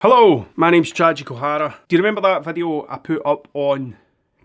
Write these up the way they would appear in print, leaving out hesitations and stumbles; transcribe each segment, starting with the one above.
Hello, my name's Tragic O'Hara. Do you remember that video I put up on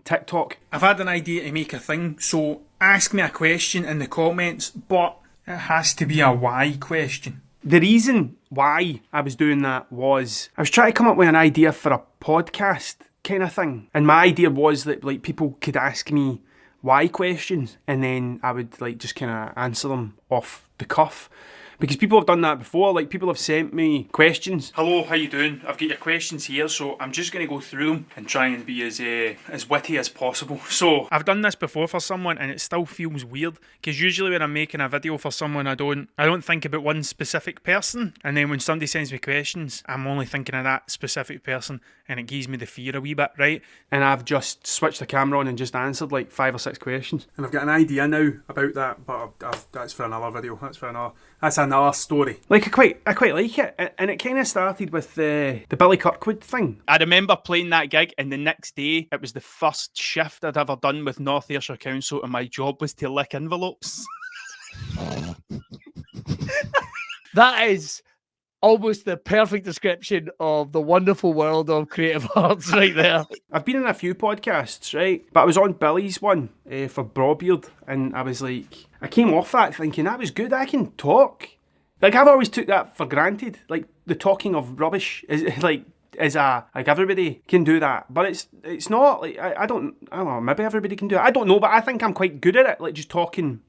TikTok? I've had an idea to make a thing, so ask me a question in the comments, but it has to be a why question. The reason why I was doing that was I was trying to come up with an idea for a podcast kind of thing. And my idea was that like people could ask me why questions and then I would like just kind of answer them off the cuff. Because people have done that before, like people have sent me questions. Hello, how you doing? I've got your questions here, so I'm just going to go through them and try and be as witty as possible. So, I've done this before for someone and it still feels weird, because usually when I'm making a video for someone, I don't think about one specific person, and then when somebody sends me questions, I'm only thinking of that specific person, and it gives me the fear a wee bit, right? And I've just switched the camera on and just answered like 5 or 6 questions. And I've got an idea now about that, but that's for another video, that's another story. Like I quite like it, and it kind of started with the Billy Kirkwood thing. I remember playing that gig, and the next day it was the first shift I'd ever done with North Ayrshire Council, and my job was to lick envelopes. That is almost the perfect description of the wonderful world of creative arts right there. I've been in a few podcasts, right? But I was on Billy's one for Brawbeard, and I was like, I came off that thinking that was good, I can talk. Like, I've always took that for granted. Like, the talking of rubbish is like everybody can do that, but it's not like I don't know, maybe everybody can do it, I don't know, but I think I'm quite good at it, like just talking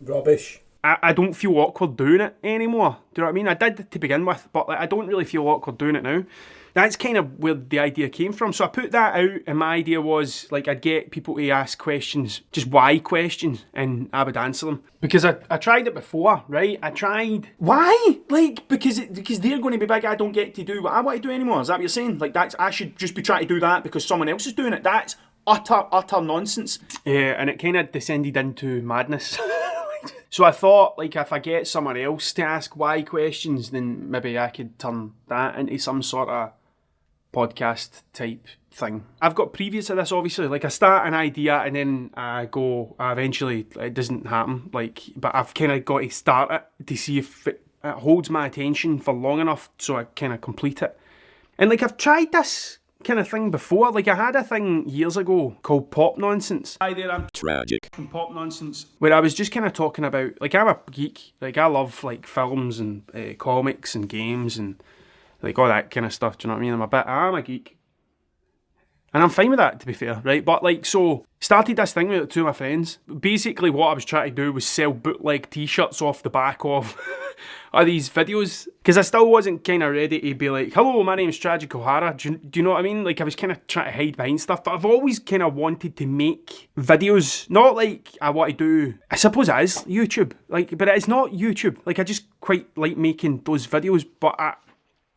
rubbish. I don't feel awkward doing it anymore. Do you know what I mean? I did to begin with, but like, I don't really feel awkward doing it now. That's kind of where the idea came from. So I put that out, and my idea was like I'd get people to ask questions, just why questions, and I would answer them. Because I tried it before, right? I tried why, like because they're going to be big. I don't get to do what I want to do anymore. Is that what you're saying? Like I should just be trying to do that because someone else is doing it. That's utter nonsense. And it kind of descended into madness. So I thought, like, if I get someone else to ask why questions, then maybe I could turn that into some sort of podcast type thing. I've got previous to this, obviously. Like, I start an idea and then I eventually, it doesn't happen. Like, but I've kind of got to start it to see if it holds my attention for long enough so I kind of complete it. And, like, I've tried this kind of thing before. Like, I had a thing years ago called Pop Nonsense. Hi there, I'm Tragic from Pop Nonsense, where I was just kind of talking about, like, I'm a geek. Like, I love like films and comics and games and like all that kind of stuff. Do you know what I mean? I'm a geek. And I'm fine with that, to be fair, right? But like, so, started this thing with 2 of my friends. Basically what I was trying to do was sell bootleg t-shirts off the back of these videos. Because I still wasn't kind of ready to be like, hello, my name's Tragic O'Hara. Do you know what I mean? Like, I was kind of trying to hide behind stuff. But I've always kind of wanted to make videos. Not like I want to do, I suppose it is YouTube. Like, but it's not YouTube. Like, I just quite like making those videos. But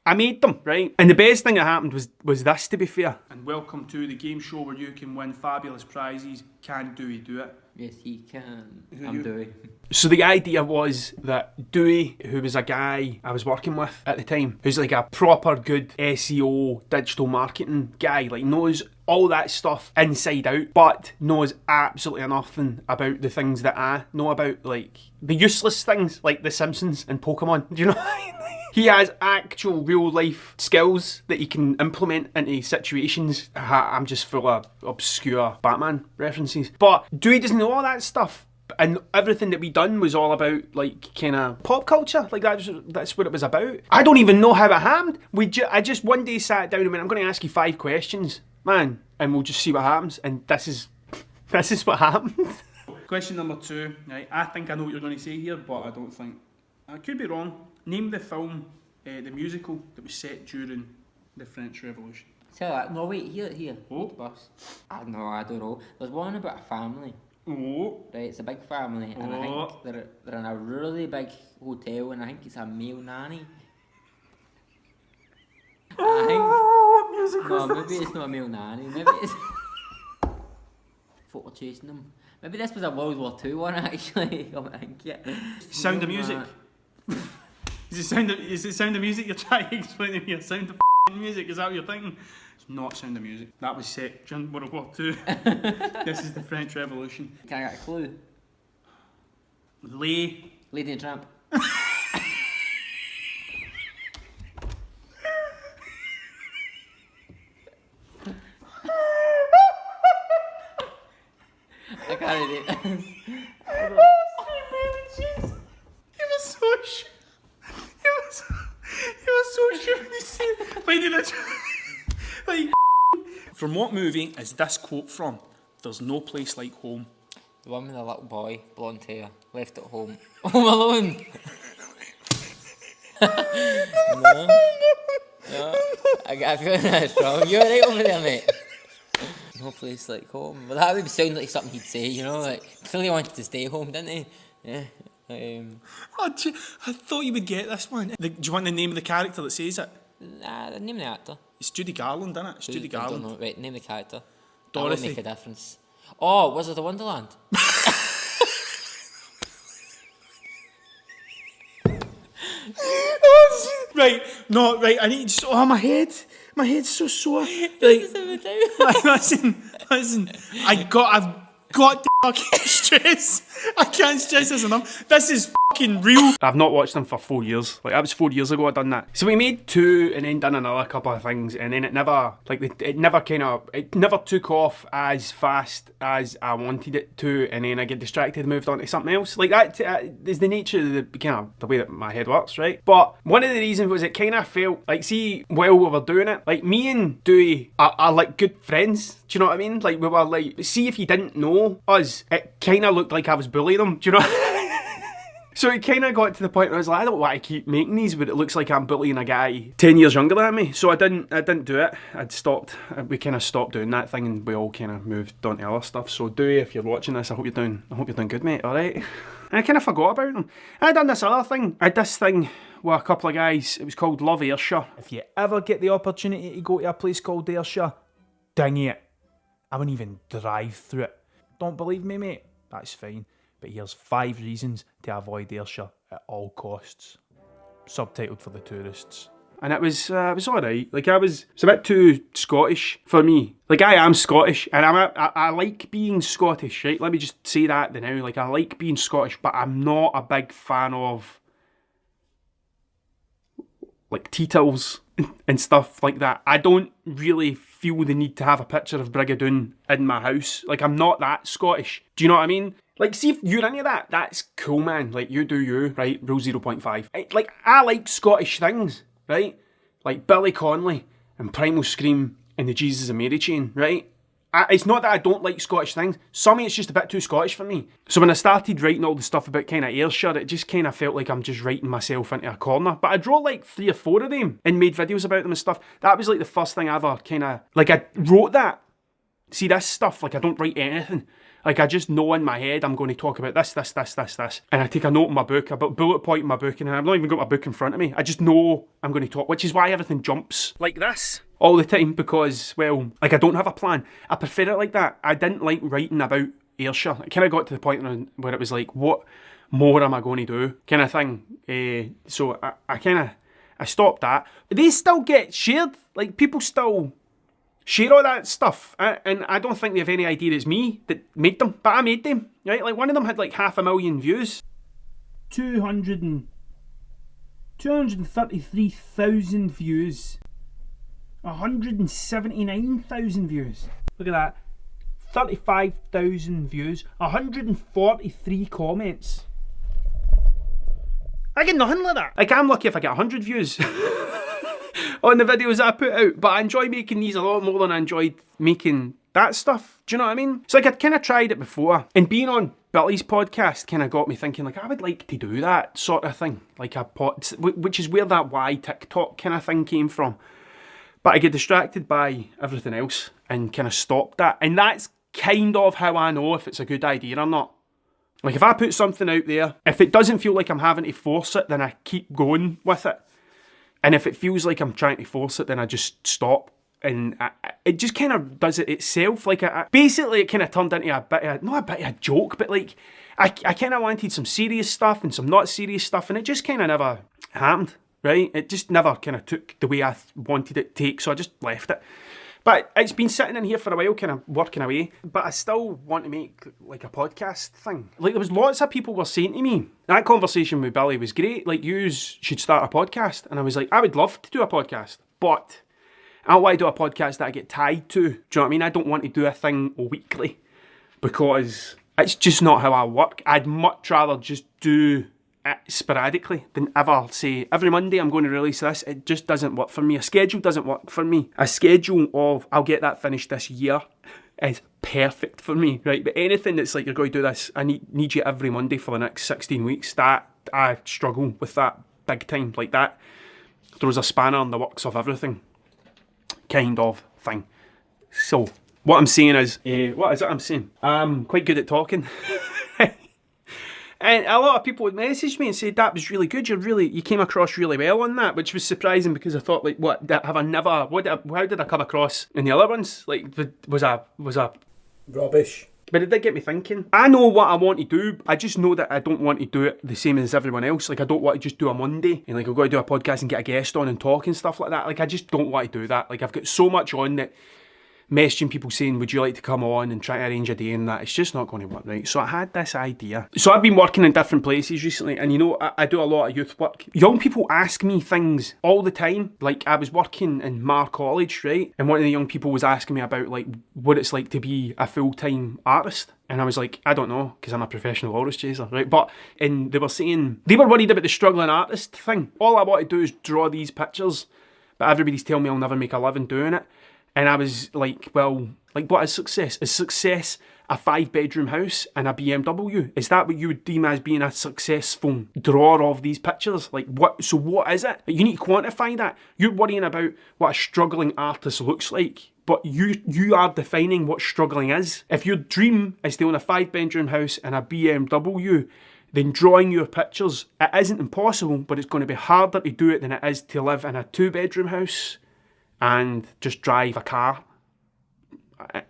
I made them, right? And the best thing that happened was this, to be fair. And welcome to the game show where you can win fabulous prizes. Can Dewey do it? Yes, he can. I'm Dewey. So the idea was that Dewey, who was a guy I was working with at the time, who's like a proper good SEO, digital marketing guy, like knows all that stuff inside out, but knows absolutely nothing about the things that I know about, like the useless things, like The Simpsons and Pokemon. Do you know what I mean? He has actual real life skills that he can implement into situations. I'm just full of obscure Batman references. But Dewey doesn't know all that stuff. And everything that we done was all about like kind of pop culture. Like that's what it was about. I don't even know how it happened. I just one day sat down and went, I'm going to ask you 5 questions, man, and we'll just see what happens. And this is what happened. Question number 2. Right, I think I know what you're going to say here, but I don't think. I could be wrong. Name the film, the musical that was set during the French Revolution. So, no, wait, here. Oh. Bus. I don't know. There's one about a family. Oh. Right, it's a big family, and I think they're in a really big hotel, and I think it's a male nanny. What music was No, maybe it's not a male nanny. Maybe it's photo chasing them. Maybe this was a World War II one, actually. I think, yeah. Sound of Music. Is it Sound of Music you're trying to explain to me? Sound of Music, is that what you're thinking? It's not Sound of Music. That was set during World War II. This is the French Revolution. Can I get a clue? Lady and Tramp. From what movie is this quote from? There's no place like home. The one with the little boy, blonde hair, left at home. Home Alone. No. I feel that's wrong. You're right over there, mate. No place like home. Well, that would sound like something he'd say, you know, like, clearly wanted to stay home, didn't he? Yeah. I thought you would get this one. Do you want the name of the character that says it? Nah, the name of the actor. It's Judy Garland, isn't it? It's Judy Garland. Don't know. Right, name the character. Dorothy. That would make a difference. Oh, Wizard of Wonderland. Right, no, right, I need to... Oh, my head's so sore. Like, listen, I've got the fucking stress. I can't stress this enough. This is fucking real. I've not watched them for 4 years. Like, that was 4 years ago I done that. So we made 2 and then done another couple of things, and then it never took off as fast as I wanted it to, and then I get distracted and moved on to something else. Like, that is the nature of the way that my head works, right? But one of the reasons was it kind of felt like, see, while we were doing it, like, me and Dewey are like good friends. Do you know what I mean? Like, we were like, see, if you didn't know us, it kind of looked like I was bullying them. Do you know? So it kind of got to the point where I was like, I don't want to keep making these, but it looks like I'm bullying a guy 10 years younger than me. So I didn't do it. We kind of stopped doing that thing, and we all kind of moved on to other stuff. So Dewey, if you're watching this, I hope you're doing good, mate. All right. And I kind of forgot about them. I done this other thing. I had this thing with a couple of guys. It was called Love Ayrshire. If you ever get the opportunity to go to a place called Ayrshire, dang it. I wouldn't even drive through it. Don't believe me, mate? That's fine. But here's 5 reasons to avoid Ayrshire at all costs. Subtitled for the tourists. And it was alright. Like, it's a bit too Scottish for me. Like, I am Scottish, and I like being Scottish, right? Let me just say that now. Like, I like being Scottish, but I'm not a big fan of, like, Teetles and stuff like that. I don't really feel the need to have a picture of Brigadoon in my house. Like, I'm not that Scottish. Do you know what I mean? Like, see if you're into that, that's cool, man. Like, you do you, right? Rule 0.5. Like, I like Scottish things, right? Like Billy Connolly and Primal Scream and the Jesus and Mary chain, right? It's not that I don't like Scottish things. Some of it's just a bit too Scottish for me. So when I started writing all the stuff about kind of Ayrshire, it just kind of felt like I'm just writing myself into a corner. But I wrote like 3 or 4 of them and made videos about them and stuff. That was like the first thing I ever kind of... Like, I wrote that. See, this stuff, like, I don't write anything. Like, I just know in my head I'm going to talk about this. And I take a note in my book, a bullet point in my book, and I've not even got my book in front of me. I just know I'm going to talk, which is why everything jumps like this all the time, because, well, like, I don't have a plan. I prefer it like that. I didn't like writing about Ayrshire. It kind of got to the point where it was like, what more am I going to do? Kind of thing. So I stopped that. They still get shared. Like, people still... share all that stuff, and I don't think they have any idea it's me that made them, but I made them, right? Like, one of them had like 500,000 views. 233,000 views. 179,000 views. Look at that. 35,000 views. 143 comments. I get nothing like that. Like, I'm lucky if I get 100 views. On the videos I put out, but I enjoy making these a lot more than I enjoyed making that stuff. Do you know what I mean? So, like, I'd kind of tried it before, and being on Billy's podcast kind of got me thinking, like, I would like to do that sort of thing, like a which is where that why TikTok kind of thing came from. But I get distracted by everything else and kind of stopped that, and that's kind of how I know if it's a good idea or not. Like, if I put something out there, if it doesn't feel like I'm having to force it, then I keep going with it. And if it feels like I'm trying to force it, then I just stop. And it just kind of does it itself. Like, basically, it kind of turned into a bit of, not a bit of a joke, but like, I kind of wanted some serious stuff and some not serious stuff, and it just kind of never happened, right? It just never kind of took the way I wanted it to take, so I just left it. But it's been sitting in here for a while, kind of working away. But I still want to make like a podcast thing. Like, there was lots of people were saying to me, that conversation with Billy was great. Like, you should start a podcast. And I was like, I would love to do a podcast, but I don't want to do a podcast that I get tied to. Do you know what I mean? I don't want to do a thing weekly, because It's just not how I work. I'd much rather just do it sporadically than ever say, every Monday I'm going to release this. It just doesn't work for me. A schedule doesn't work for me. A schedule of, I'll get that finished this year, is perfect for me, right? But anything that's like, you're going to do this, I need you every Monday for the next 16 weeks, that, I struggle with that big time. Like that throws a spanner in the works of everything kind of thing. So, what I'm saying is, what is it I'm saying? I'm quite good at talking. And a lot of people would message me and say, that was really good, you came across really well on that, which was surprising because I thought, like, how did I come across in the other ones? Like, was I Rubbish. But it did get me thinking. I know what I want to do. I just know that I don't want to do it the same as everyone else. Like, I don't want to just do a Monday and, like, I've got to do a podcast and get a guest on and talk and stuff like that. Like, I just don't want to do that. Like, I've got so much on that messaging people saying, would you like to come on and try to arrange a day and that, it's just not going to work, right? So I had this idea. So I've been working in different places recently, and you know, I do a lot of youth work. Young people ask me things all the time. Like, I was working in Mar College, right? And one of the young people was asking me about, like, what it's like to be a full-time artist. And I was like, I don't know, because I'm a professional artist chaser, right? But, and they were saying, they were worried about the struggling artist thing. All I want to do is draw these pictures, but everybody's telling me I'll never make a living doing it. And I was like, well, like, what is success? Is success a 5-bedroom house and a BMW? Is that what you would deem as being a successful drawer of these pictures? Like, what? So what is it? You need to quantify that. You're worrying about what a struggling artist looks like, but you are defining what struggling is. If your dream is to own a 5-bedroom house and a BMW, then drawing your pictures, it isn't impossible, but it's going to be harder to do it than it is to live in a 2-bedroom house and just drive a car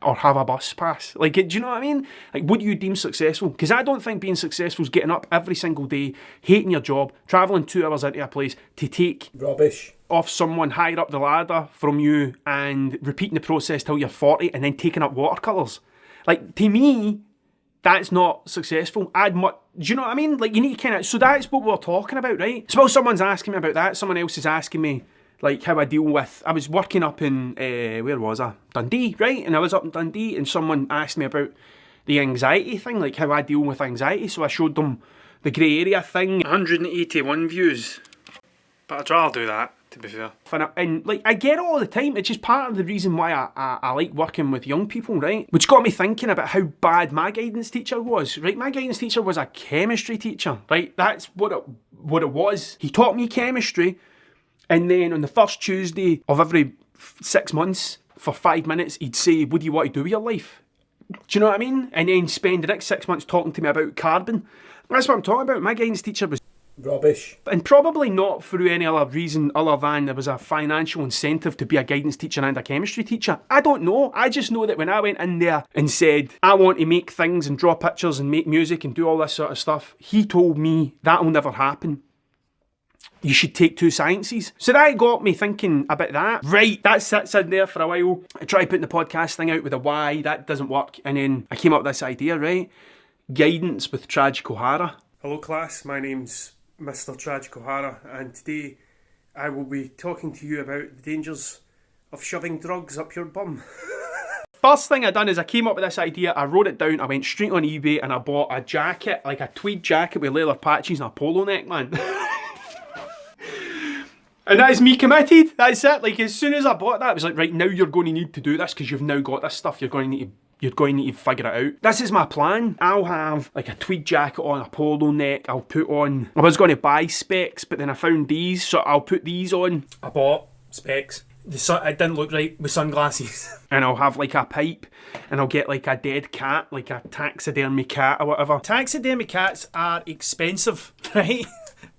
or have a bus pass. Like, do you know what I mean? Like, what do you deem successful? Because I don't think being successful is getting up every single day, hating your job, travelling 2 hours into a place to take Rubbish off someone higher up the ladder from you and repeating the process till you're 40 and then taking up watercolours. Like, to me, that's not successful. Do you know what I mean? Like, you need to kind of... So that's what we're talking about, right? Suppose someone's asking me about that. Someone else is asking me, like, how I deal with... I was working up in... where was I? Dundee, right? And I was up in Dundee and someone asked me about the anxiety thing, like how I deal with anxiety. So I showed them the grey area thing. 181 views. But I'd rather do that, to be fair. And, like, I get it all the time. It's just part of the reason why I like working with young people, right? Which got me thinking about how bad my guidance teacher was, right? My guidance teacher was a chemistry teacher, right? That's what it was. He taught me chemistry, and then on the first Tuesday of every 6 months, for 5 minutes, he'd say, what do you want to do with your life? Do you know what I mean? And then spend the next 6 months talking to me about carbon. That's what I'm talking about. My guidance teacher was rubbish. And probably not through any other reason other than there was a financial incentive to be a guidance teacher and a chemistry teacher. I don't know. I just know that when I went in there and said, I want to make things and draw pictures and make music and do all this sort of stuff, he told me that'll never happen. You should take 2 sciences. So that got me thinking about that. Right, that sits in there for a while. I tried putting the podcast thing out with a Y, that doesn't work. And then I came up with this idea, right? Guidance with Traj Kohara. Hello class, my name's Mr. Traj Kohara, and today I will be talking to you about the dangers of shoving drugs up your bum. First thing I done is I came up with this idea, I wrote it down, I went straight on eBay and I bought a jacket, like a tweed jacket with leather patches and a polo neck, man. And that is me committed, that's it. Like, as soon as I bought that, I was like, right, now you're going to need to do this because you've now got this stuff, you're going to need to figure it out. This is my plan. I'll have like a tweed jacket on, a polo neck. I was going to buy specs, but then I found these, so I'll put these on. I bought specs. It didn't look right with sunglasses. And I'll have like a pipe, and I'll get like a dead cat, like a taxidermy cat or whatever. Taxidermy cats are expensive, right?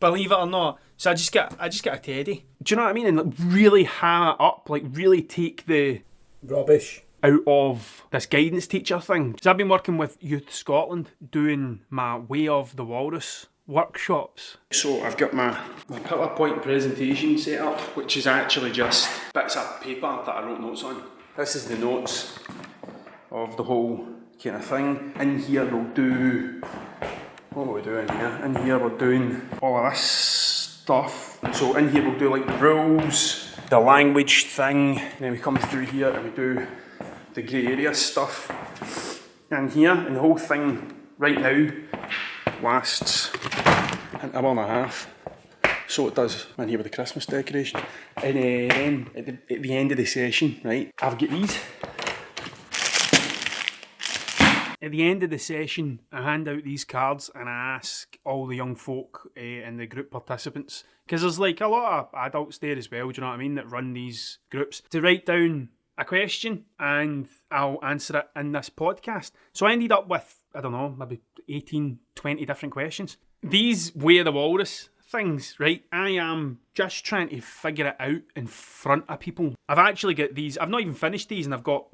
Believe it or not. So I just get a teddy. Do you know what I mean? And like really ham it up, like really take the rubbish out of this guidance teacher thing. So I've been working with Youth Scotland doing my Way of the Walrus workshops. So I've got my PowerPoint presentation set up, which is actually just bits of paper that I wrote notes on. This is the notes of the whole kind of thing. In here we'll do... What are we doing here? In here we're doing all of this stuff. So in here we'll do like the rules, the language thing, and then we come through here and we do the grey area stuff in here, and the whole thing right now lasts an hour and a half. So it does. I'm here with the Christmas decoration. And then at the end of the session, right, I've got these. At the end of the session, I hand out these cards and I ask all the young folk and the group participants, because there's like a lot of adults there as well, do you know what I mean, that run these groups, to write down a question and I'll answer it in this podcast. So I ended up with, I don't know, maybe 18, 20 different questions. These Where the Walrus things, right? I am just trying to figure it out in front of people. I've actually got these, I've not even finished these, and I've got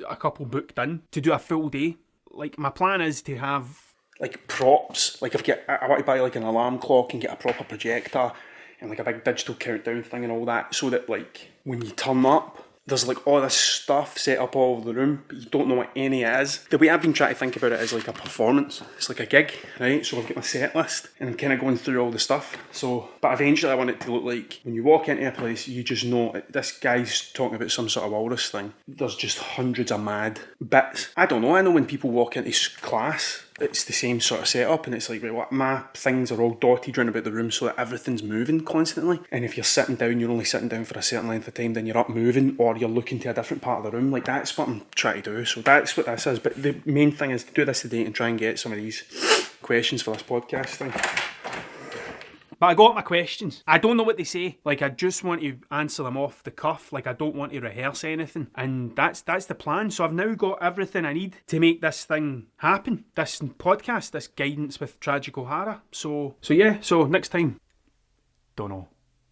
a couple booked in to do a full day. Like, my plan is to have like props. Like, I want to buy like an alarm clock and get a proper projector and like a big digital countdown thing and all that, so that like when you turn up, there's like all this stuff set up all over the room, but you don't know what any is. The way I've been trying to think about it is like a performance. It's like a gig, right? So I've got my set list and I'm kind of going through all the stuff. So, but eventually I want it to look like when you walk into a place, you just know this guy's talking about some sort of walrus thing. There's just hundreds of mad bits. I don't know. I know when people walk into class, it's the same sort of setup, and it's like, right, what, my things are all dotted around about the room so that everything's moving constantly. And if you're sitting down, you're only sitting down for a certain length of time, then you're up moving, or you're looking to a different part of the room. Like, that's what I'm trying to do. So that's what this is. But the main thing is to do this today and try and get some of these questions for this podcast thing. But I got my questions. I don't know what they say. Like, I just want to answer them off the cuff. Like, I don't want to rehearse anything. And that's the plan. So I've now got everything I need to make this thing happen. This podcast, this Guidance with Tragic O'Hara. So yeah. So next time. Don't know.